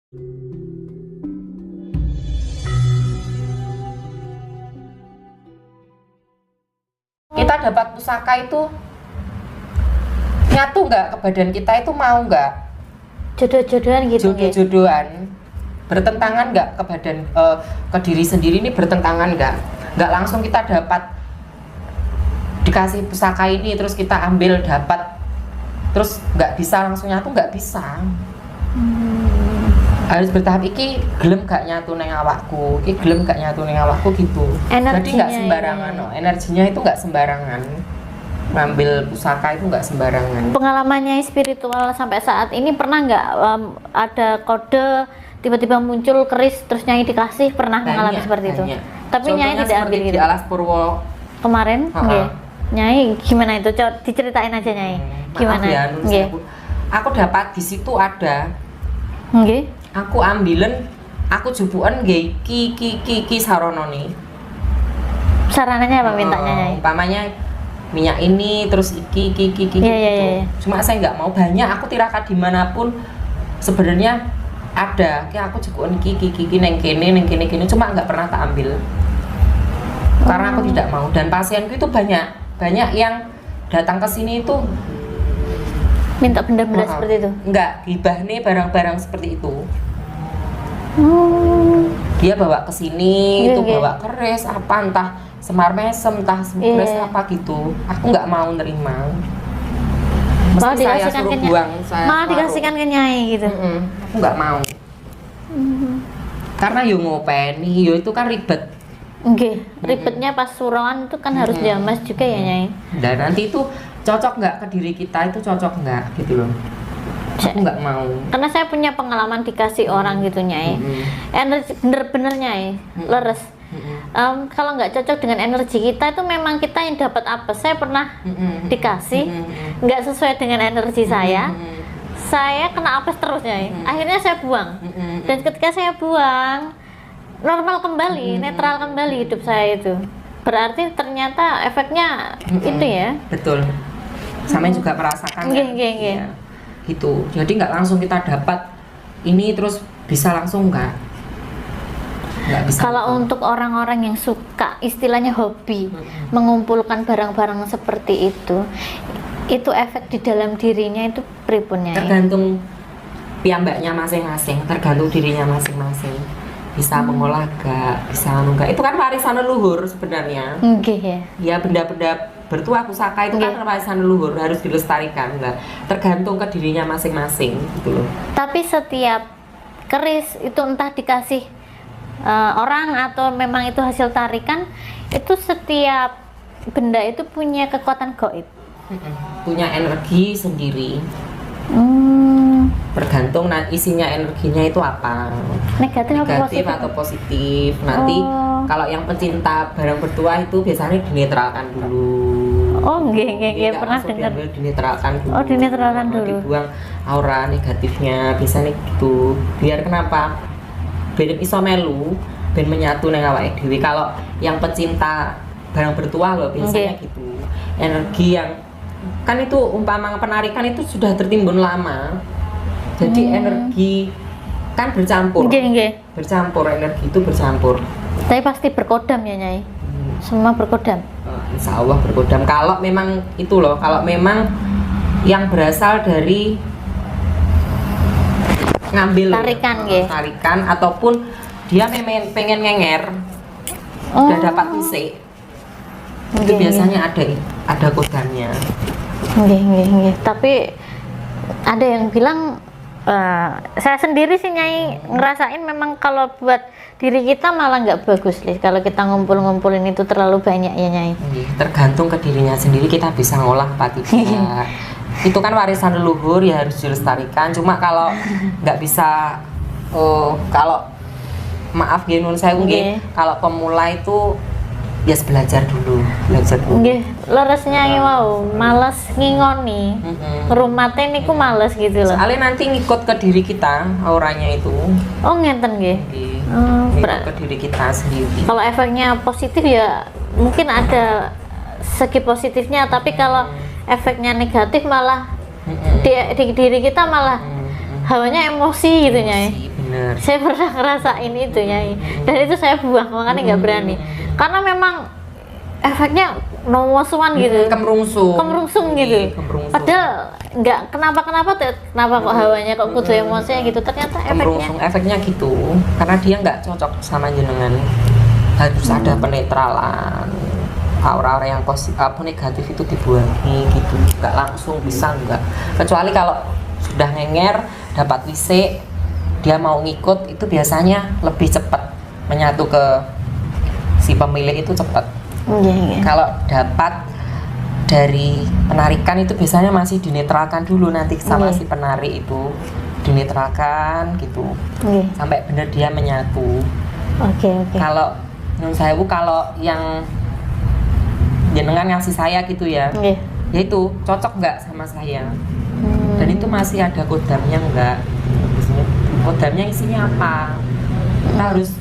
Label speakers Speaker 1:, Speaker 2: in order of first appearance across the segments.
Speaker 1: Kita dapat pusaka itu nyatu nggak ke badan kita, itu mau nggak?
Speaker 2: Jodoh-jodohan gitu.
Speaker 1: Jodoh-jodohan. Bertentangan nggak ke badan, ke diri sendiri ini bertentangan nggak? Nggak langsung kita dapat dikasih pusaka ini terus kita ambil dapat terus nggak bisa langsung nyatu, nggak bisa. Harus bertahap. Iki gelem gak nyatu neng awakku, iki gelem gak nyatu neng awakku gitu. Jadi nggak sembarangan, energinya itu nggak sembarangan. Ngambil pusaka itu nggak sembarangan.
Speaker 2: Pengalamannya spiritual sampai saat ini pernah nggak ada kode tiba-tiba muncul keris terus Nyai dikasih, pernah mengalami seperti itu? Tapi Nyai tidak ambil gitu.
Speaker 1: Di Alas Purwo
Speaker 2: kemarin, Nyai gimana itu? Coba diceritain aja Nyai. Gimana?
Speaker 1: Ya, aku dapat di situ ada. Aku ambilen, aku jupuan nggih ki sarono nih.
Speaker 2: Sarananya apa mintanya Nyai?
Speaker 1: Umpamanya minyak ini terus iki gitu. Cuma saya nggak mau banyak, aku tirakat dimanapun sebenarnya ada. Kayak aku jupuan iki neng kene, cuma nggak pernah tak ambil. Karena aku tidak mau, dan pasienku itu banyak yang datang ke sini itu
Speaker 2: minta benda-benda seperti itu.
Speaker 1: Enggak, gibah nih barang-barang seperti itu. Dia bawa ke sini, itu bawa keris apa, entah semar mesem, entah keris apa gitu. Aku nggak mau nerima. Mesti saya suruh buang,
Speaker 2: malah dikasihkan ke Nyai gitu.
Speaker 1: Aku nggak mau. Karena yo ngopeni, yo itu kan ribet.
Speaker 2: Ribetnya pas suruhan itu kan harus diamas juga ya Nyai.
Speaker 1: Dan nanti itu cocok nggak ke diri kita, itu cocok nggak gitu loh. Aku nggak mau. Karena
Speaker 2: saya punya pengalaman dikasih orang gitu Nyai. Energi bener-bener Nyai, leres. Kalau nggak cocok dengan energi kita itu memang kita yang dapat apa. Saya pernah dikasih nggak sesuai dengan energi saya. Saya kena apes terus Nyai. Akhirnya saya buang. Dan ketika saya buang, normal kembali, netral kembali hidup saya itu. Berarti ternyata efeknya itu ya.
Speaker 1: Betul. Sama juga merasakan. Ya, gitu. Jadi nggak langsung kita dapat ini terus bisa langsung nggak bisa.
Speaker 2: Kalau untuk orang-orang yang suka istilahnya hobi mengumpulkan barang-barang seperti itu efek di dalam dirinya itu pribunnya.
Speaker 1: Tergantung piyambaknya masing-masing, tergantung dirinya masing-masing. Bisa mengolah gak, bisa enggak. Itu kan warisan leluhur sebenarnya. Ya benda-benda bertuah pusaka itu kan warisan leluhur, harus dilestarikan, enggak. Tergantung ke dirinya masing-masing gitu loh. Tapi
Speaker 2: setiap keris itu entah dikasih orang atau memang itu hasil tarikan, itu setiap benda itu punya kekuatan gaib.
Speaker 1: Punya energi sendiri. Tergantung isinya energinya itu apa, negatif atau positif. Nanti kalau yang pecinta barang bertuah itu biasanya dinetralkan dulu.
Speaker 2: Pernah dengar.
Speaker 1: Dinetralkan dulu.
Speaker 2: Dinetralkan dulu.
Speaker 1: Dibuang aura negatifnya, biasanya gitu. Biar kenapa? Ben iso melu, ben menyatu nang awake dhewe. Kalau yang pecinta barang bertuah loh biasanya gitu. Energi yang kan itu umpama penarikan itu sudah tertimbun lama. Jadi energi kan bercampur. Bercampur, energi itu bercampur.
Speaker 2: Tapi pasti berkodam ya Nyai. Semua berkodam.
Speaker 1: Insya Allah berkodam. Kalau memang itu loh, kalau memang yang berasal dari ngambil tarikan ataupun dia pengen ngenger, udah dapat musik. Itu biasanya ada kodamnya. Tapi ada yang bilang saya sendiri sih Nyai ngerasain memang kalau buat diri kita malah nggak bagus Lis. Kalau kita ngumpulin itu terlalu banyak ya Nyai. Tergantung ke dirinya sendiri, kita bisa ngolah apa tidak. Itu kan warisan leluhur ya, harus dilestarikan. Cuma kalau nggak bisa, kalau maaf nun saya kalau pemula itu ya belajar dulu. Leres Nyai mau males ngingoni. Rumate niku males gitu loh. Soalnya nanti ngikut ke diri kita auranya itu. Ngenten nggih. Ngikut ke diri kita sendiri. Kalau efeknya positif ya mungkin ada segi positifnya, tapi kalau efeknya negatif malah di diri kita malah hawanya emosi gitu Nyai.
Speaker 3: bener.
Speaker 1: Saya pernah ngerasain itu Nyai, dan itu saya buang, makanya nggak berani karena memang efeknya nomosuan gitu, kemerungsung gitu.
Speaker 3: Kemerungsung.
Speaker 1: Padahal nggak kenapa kok hawanya kok kudu emosinya gitu, ternyata
Speaker 3: Efeknya gitu karena dia nggak cocok sama jenengan. Harus ada penetralan, aura-aura yang positif negatif itu dibuangi gitu, nggak langsung bisa, nggak, kecuali kalau sudah ngenger dapat WC dia mau ngikut, itu biasanya lebih cepat menyatu ke si pemilik, itu cepat. Kalau dapat dari penarikan itu biasanya masih dinetralkan dulu nanti sama si penarik, itu dinetralkan gitu sampai benar dia menyatu. Kalau menurut saya kalau yang jenengan ngasih saya gitu ya, ya itu cocok nggak sama saya, dan itu masih ada kodamnya nggak, kodamnya isinya apa, kita harus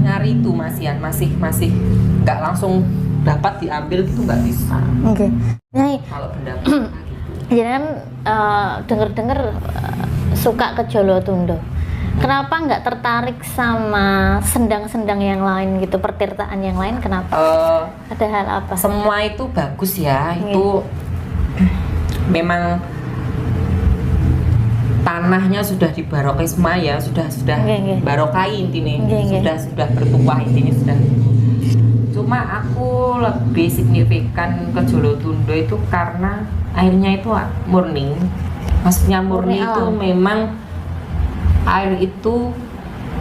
Speaker 3: nyari itu masih nggak langsung dapat diambil gitu, nggak bisa.
Speaker 1: Nyai,
Speaker 3: Kalau pendapat gitu.
Speaker 1: jangan denger suka ke Jolo Tundo. Kenapa nggak tertarik sama sendang-sendang yang lain gitu, pertirtaan yang lain? Kenapa? Ada hal apa?
Speaker 3: Semua itu bagus ya, itu memang tanahnya sudah dibarokai semua ya, sudah barokai intinya, sudah bertuah intinya sudah. Cuma aku lebih signifikan ke Jolo Tundo itu karena airnya itu murni. Maksudnya murni itu
Speaker 1: alam.
Speaker 3: memang air itu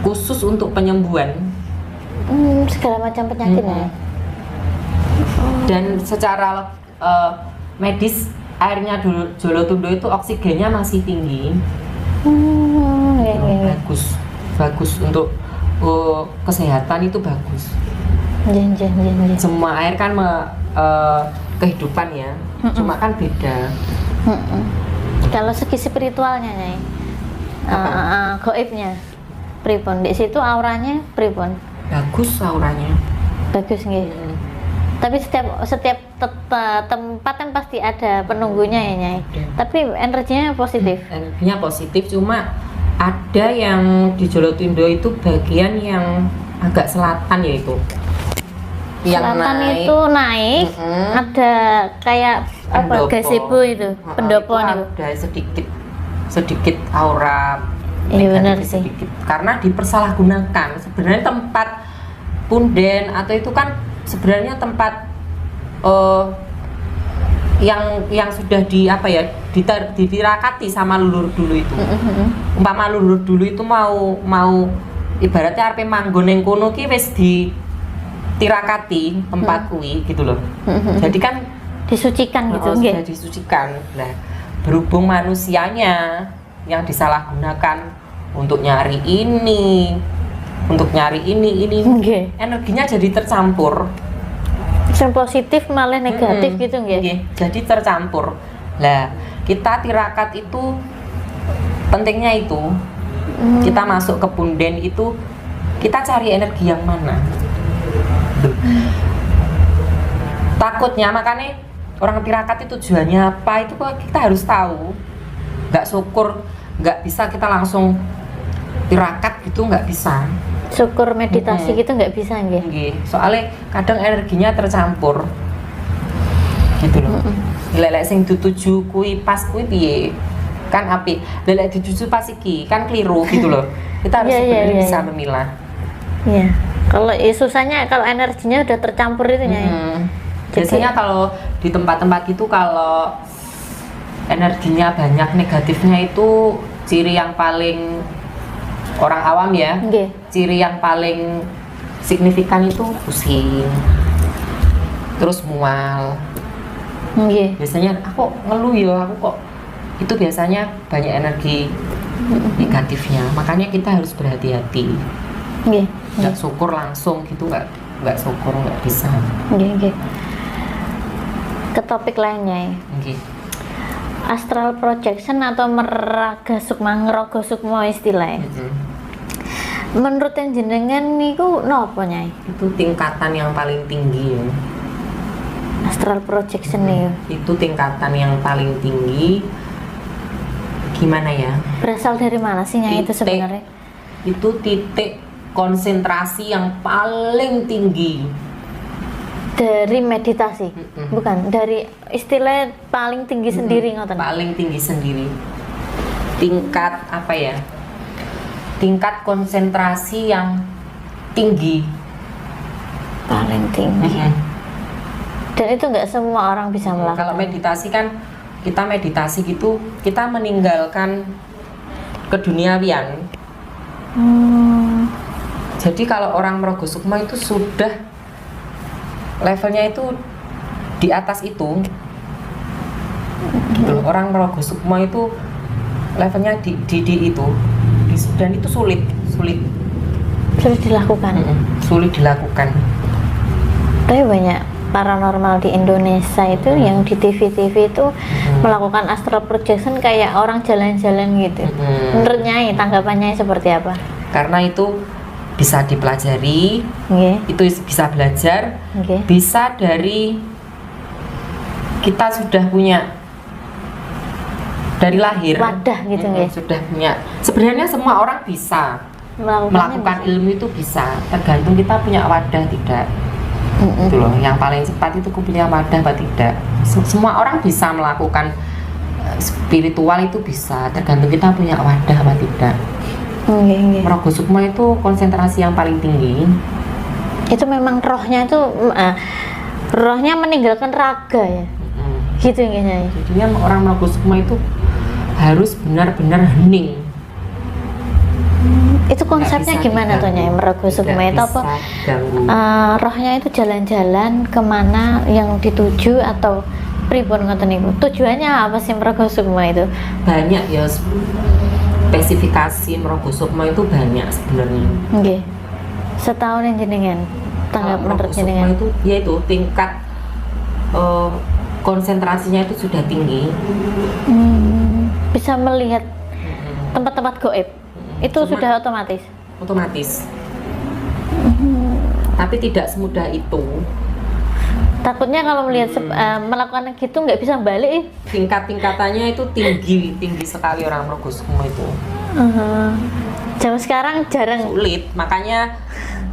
Speaker 3: khusus untuk penyembuhan
Speaker 1: Segala macam penyakit ya.
Speaker 3: Dan secara medis airnya Jolo Tundo itu oksigennya masih tinggi. Bagus untuk kesehatan, itu bagus. Semua air kan kehidupan ya, cuma kan beda.
Speaker 1: Kalau segi spiritualnya Nyai, goibnya pripun, di situ auranya pripun?
Speaker 3: Bagus auranya.
Speaker 1: Bagus nggih. Tapi setiap tempat kan pasti ada penunggunya ya Nyai. Tapi energinya positif.
Speaker 3: Energinya positif, cuma ada yang di Jolo Tundo itu bagian yang agak selatan yaitu.
Speaker 1: Selatan itu naik, ada kayak apa? Gazebo itu, pendopo itu.
Speaker 3: Ada sedikit aura.
Speaker 1: Iya benar sih.
Speaker 3: Sedikit. Karena dipersalahgunakan. Sebenarnya tempat punden atau itu kan sebenarnya tempat yang sudah ditirakati sama leluhur dulu itu. Umpama leluhur dulu itu mau ibaratnya arepe manggon ning kono ki wis ditirakati tempat kuwi gitu loh. Jadi kan
Speaker 1: disucikan gitu
Speaker 3: nggih. Sudah disucikan. Nah, berhubung manusianya yang disalahgunakan untuk nyari ini, energinya jadi tercampur.
Speaker 1: Yang positif malah negatif gitu nggih.
Speaker 3: Jadi tercampur. Lah, kita tirakat itu pentingnya itu. Kita masuk ke punden itu kita cari energi yang mana. Takutnya makanya orang tirakat itu tujuannya apa itu kok kita harus tahu. Nggak syukur, nggak bisa kita langsung tirakat gitu, nggak bisa.
Speaker 1: Syukur meditasi gitu nggak bisa nggih.
Speaker 3: Soalnya kadang energinya tercampur gitu loh. Lelek sing dituju kui pas kui piye kan api, lelek dituju pas iki kan keliru gitu loh. Kita harus sebenarnya bisa memilah.
Speaker 1: Iya. Kalau susahnya kalau energinya udah tercampur itu Nyai.
Speaker 3: Biasanya kalau di tempat-tempat itu kalau energinya banyak negatifnya itu ciri yang paling orang awam ya. Ciri yang paling signifikan itu pusing, terus mual. Biasanya aku ngeluh ya, aku kok itu biasanya banyak energi negatifnya. Makanya kita harus berhati-hati. Nggak syukur langsung gitu, nggak syukur, nggak bisa.
Speaker 1: Ke topik lainnya astral projection atau meraga sukma, ngerogo sukma istilahnya. Menurut yang jenengan niku nopo Nyai?
Speaker 3: Itu tingkatan yang paling tinggi ya.
Speaker 1: Astral projection nih.
Speaker 3: Itu tingkatan yang paling tinggi. gimana ya,
Speaker 2: Berasal dari mana sih Nyai itu
Speaker 3: Titik.
Speaker 2: sebenarnya?
Speaker 3: itu titik konsentrasi yang paling tinggi.
Speaker 2: Dari meditasi,
Speaker 3: Mm-mm.
Speaker 2: bukan dari istilah paling tinggi sendiri ngoten.
Speaker 3: Paling tinggi sendiri, tingkat apa ya, tingkat konsentrasi yang tinggi.
Speaker 2: Paling tinggi.
Speaker 3: Mm-mm.
Speaker 2: Dan itu nggak semua orang bisa melakukan.
Speaker 3: Kalau meditasi kan kita meditasi gitu, kita meninggalkan keduniawian. Jadi kalau orang Merogo Sukma itu sudah levelnya itu di atas itu. Gitu loh. Orang Merogo Sukma itu levelnya di itu. Dan itu sulit
Speaker 2: Sulit dilakukan.
Speaker 3: sulit dilakukan.
Speaker 2: Tapi banyak paranormal di Indonesia itu yang di TV-TV itu melakukan astral projection kayak orang jalan-jalan gitu. Menurut Nyai tanggapannya seperti apa?
Speaker 3: Karena itu bisa dipelajari,
Speaker 2: Nggih,
Speaker 3: itu bisa belajar,
Speaker 2: nggih.
Speaker 3: bisa dari kita sudah punya dari lahir
Speaker 2: Wadah gitu nggih.
Speaker 3: sudah punya. Sebenarnya semua orang bisa
Speaker 2: Melakukannya
Speaker 3: melakukan
Speaker 2: bisa.
Speaker 3: ilmu itu bisa, tergantung kita punya wadah tidak. Itu loh, yang paling cepat itu punya wadah apa tidak. Semua orang bisa melakukan spiritual itu bisa, tergantung kita punya wadah apa tidak.
Speaker 2: Nggih, nggih.
Speaker 3: Merogo Sukma itu konsentrasi yang paling tinggi.
Speaker 2: Itu memang rohnya itu rohnya meninggalkan raga ya. Gitu nggih Nyai.
Speaker 3: Jadinya orang Merogo Sukma itu harus benar-benar hening.
Speaker 2: Itu konsepnya
Speaker 3: Nggak bisa
Speaker 2: gimana tuh Nyai
Speaker 3: diganggu.
Speaker 2: Merogo Sukma
Speaker 3: Tidak
Speaker 2: itu apa?
Speaker 3: bisa diganggu.
Speaker 2: Rohnya itu jalan-jalan kemana yang dituju atau pripun ngoten niku? Tujuannya apa sih Merogo Sukma itu?
Speaker 3: Banyak ya, spesifikasi Merogo Sukma itu banyak sebenarnya.
Speaker 2: Nggih. Setahun yang jenengan tanggap
Speaker 3: Merogo
Speaker 2: menurut
Speaker 3: Sukma
Speaker 2: jenengan.
Speaker 3: itu yaitu tingkat konsentrasinya itu sudah tinggi.
Speaker 2: Bisa melihat tempat-tempat goib. Itu
Speaker 3: Cuma-
Speaker 2: sudah otomatis.
Speaker 3: Otomatis. Tapi tidak semudah itu.
Speaker 2: Takutnya kalau melihat melakukan gitu nggak bisa balik.
Speaker 3: Tingkat-tingkatannya itu tinggi sekali orang Merogo Sukma itu.
Speaker 2: Zaman sekarang jarang.
Speaker 3: Sulit, makanya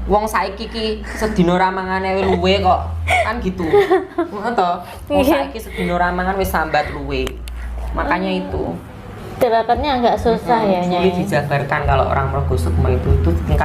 Speaker 3: wong saiki ki sedina ra mangane luwe kok. Kan gitu. Ngono to. Wong
Speaker 2: Iya.
Speaker 3: saiki sedina ra mangan wis sambat luwe. Makanya itu
Speaker 2: Dapatnya agak susah ya
Speaker 3: sulit
Speaker 2: Nyai.
Speaker 3: dijabarkan kalau orang Merogo Sukma itu tingkat